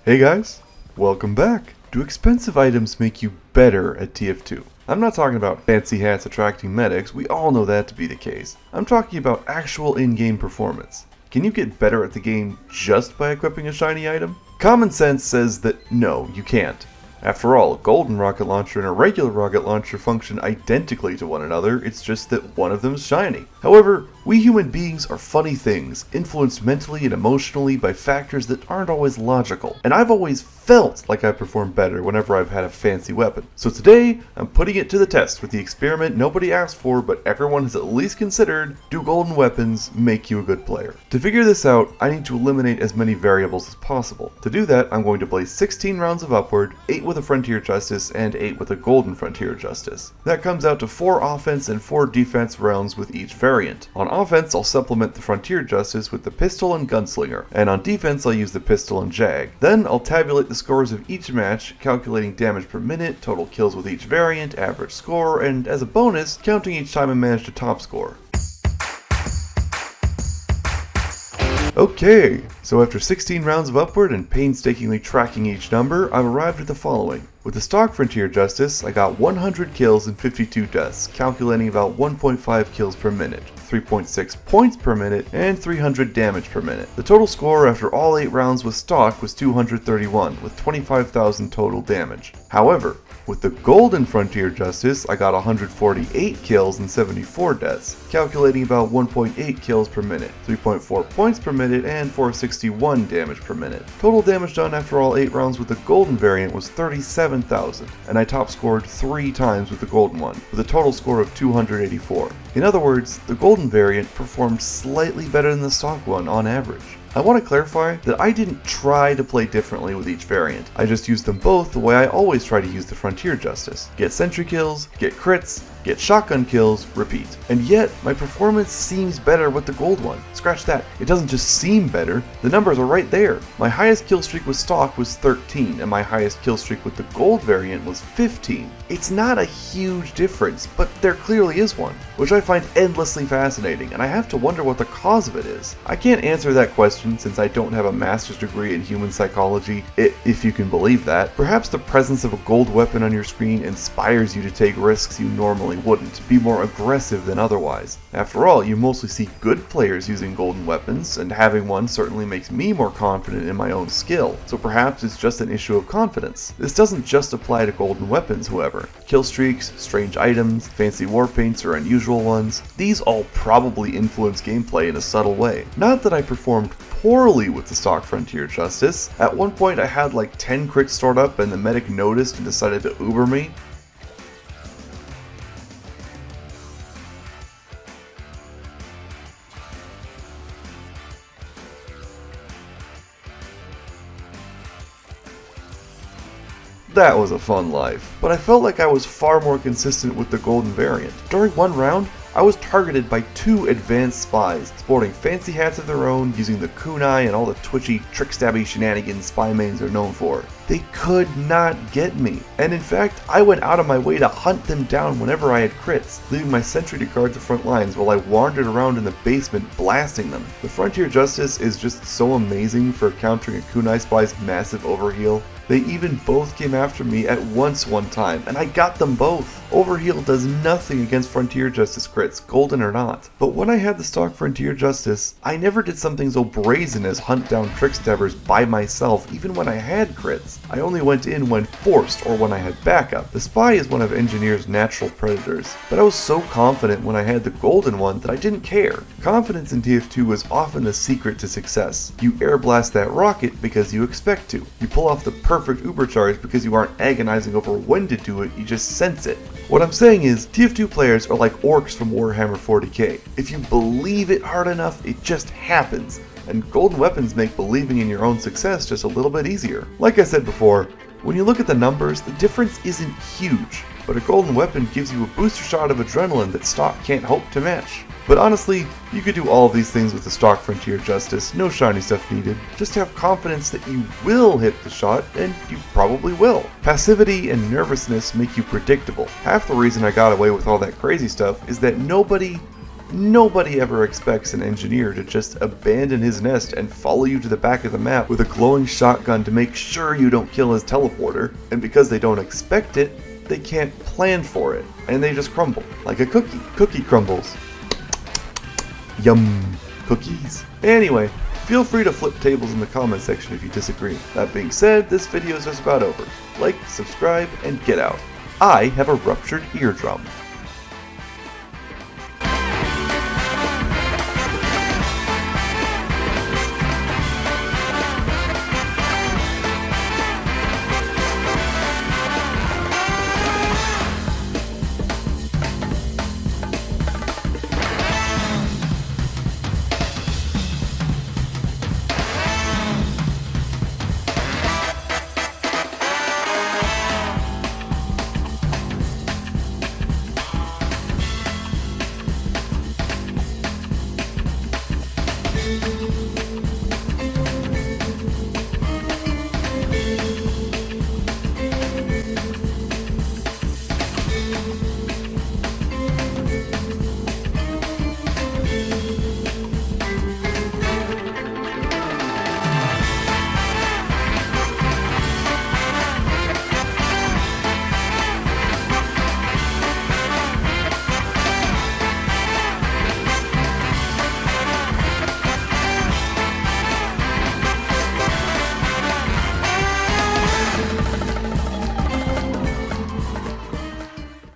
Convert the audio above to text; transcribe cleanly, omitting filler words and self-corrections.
Hey guys, welcome back. Do expensive items make you better at TF2? I'm not talking about fancy hats attracting medics, we all know that to be the case. I'm talking about actual in-game performance. Can you get better at the game just by equipping a shiny item? Common sense says that no, you can't. After all, a golden rocket launcher and a regular rocket launcher function identically to one another, it's just that one of them is shiny. However, we human beings are funny things, influenced mentally and emotionally by factors that aren't always logical, and I've always felt like I've performed better whenever I've had a fancy weapon. So today, I'm putting it to the test with the experiment nobody asked for but everyone has at least considered: do golden weapons make you a good player? To figure this out, I need to eliminate as many variables as possible. To do that, I'm going to play 16 rounds of Upward, 8 with a Frontier Justice, and 8 with a Golden Frontier Justice. That comes out to 4 offense and 4 defense rounds with each variant. On offense, I'll supplement the Frontier Justice with the Pistol and Gunslinger, and on defense I'll use the Pistol and Jag. Then I'll tabulate the scores of each match, calculating damage per minute, total kills with each variant, average score, and as a bonus, counting each time I managed a top score. Okay, so after 16 rounds of Upward and painstakingly tracking each number, I've arrived at the following. With the stock Frontier Justice, I got 100 kills and 52 deaths, calculating about 1.5 kills per minute, 3.6 points per minute, and 300 damage per minute. The total score after all 8 rounds with stock was 231, with 25,000 total damage. However, with the Golden Frontier Justice, I got 148 kills and 74 deaths, calculating about 1.8 kills per minute, 3.4 points per minute, and 461 damage per minute. Total damage done after all 8 rounds with the Golden variant was 37,000, and I top scored 3 times with the Golden one, with a total score of 284. In other words, the Golden variant performed slightly better than the stock one on average. I want to clarify that I didn't try to play differently with each variant. I just used them both the way I always try to use the Frontier Justice. Get sentry kills, get crits, get shotgun kills, repeat. And yet, my performance seems better with the gold one. Scratch that, it doesn't just seem better, the numbers are right there. My highest kill streak with stock was 13, and my highest kill streak with the gold variant was 15. It's not a huge difference, but there clearly is one, which I find endlessly fascinating, and I have to wonder what the cause of it is. I can't answer that question since I don't have a master's degree in human psychology, if you can believe that. Perhaps the presence of a gold weapon on your screen inspires you to take risks you normally wouldn't, be more aggressive than otherwise. After all, you mostly see good players using golden weapons, and having one certainly makes me more confident in my own skill, so perhaps it's just an issue of confidence. This doesn't just apply to golden weapons, however. Kill streaks, strange items, fancy war paints, or unusual ones, these all probably influence gameplay in a subtle way. Not that I performed poorly with the stock Frontier Justice. At one point I had like 10 crits stored up and the medic noticed and decided to Uber me. That was a fun life, but I felt like I was far more consistent with the golden variant. During one round, I was targeted by 2 advanced spies, sporting fancy hats of their own, using the kunai and all the twitchy, trick-stabby shenanigans spy mains are known for. They could not get me, and in fact, I went out of my way to hunt them down whenever I had crits, leaving my sentry to guard the front lines while I wandered around in the basement blasting them. The Frontier Justice is just so amazing for countering a kunai spy's massive overheal. They even both came after me at once one time, and I got them both. Overheal does nothing against Frontier Justice crits, golden or not. But when I had the stock Frontier Justice, I never did something so brazen as hunt down trickstabbers by myself, even when I had crits. I only went in when forced or when I had backup. The spy is one of Engineer's natural predators, but I was so confident when I had the golden one that I didn't care. Confidence in TF2 is often the secret to success. You air blast that rocket because you expect to. You pull off the perfect uber charge because you aren't agonizing over when to do it, you just sense it. What I'm saying is, TF2 players are like orcs from Warhammer 40k. If you believe it hard enough, it just happens. And golden weapons make believing in your own success just a little bit easier. Like I said before, when you look at the numbers, the difference isn't huge, but a golden weapon gives you a booster shot of adrenaline that stock can't hope to match. But honestly, you could do all of these things with the stock Frontier Justice, no shiny stuff needed. Just have confidence that you will hit the shot, and you probably will. Passivity and nervousness make you predictable. Half the reason I got away with all that crazy stuff is that nobody Nobody ever expects an engineer to just abandon his nest and follow you to the back of the map with a glowing shotgun to make sure you don't kill his teleporter, and because they don't expect it, they can't plan for it, and they just crumble, like a cookie. Cookie crumbles. Yum, cookies. Anyway, feel free to flip tables in the comment section if you disagree. That being said, this video is just about over. Like, subscribe, and get out. I have a ruptured eardrum.